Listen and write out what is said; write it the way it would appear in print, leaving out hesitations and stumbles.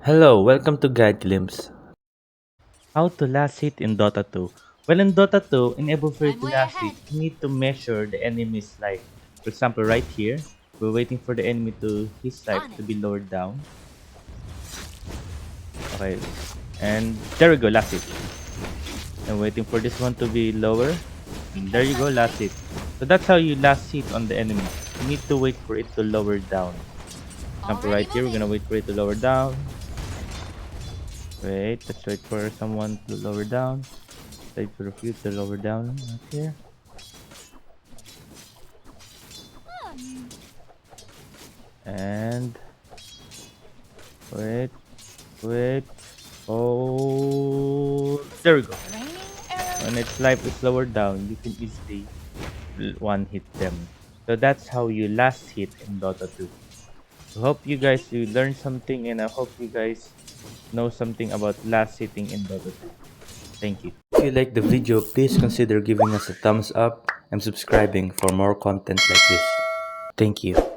Hello, welcome to Guide Glimpse. How to last hit in Dota 2. Well, in Dota 2, in able for you I'm to way last hit, ahead. you need to measure the enemy's life. For example, right here, we're waiting for the enemy to his life On to it. be lowered down. Okay, and there we go, last hit. And waiting for this one to be lower. And there you go, last hit. So that's how you last hit on the enemy. You need to wait for it to lower down. For example, Already right here, we're moving. gonna wait for it to lower down. Wait, let's wait for someone to lower down. Wait for a few to lower down right here. And wait, wait. Oh, there we go. Raining When arrows. its life is lowered down, you can easily one hit them. So that's how you last hit in Dota 2. I hope you learned something, and I hope you guys know something about last hitting in Dota 2. Thank you. If you like the video, please consider giving us a thumbs up and subscribing for more content like this. Thank you.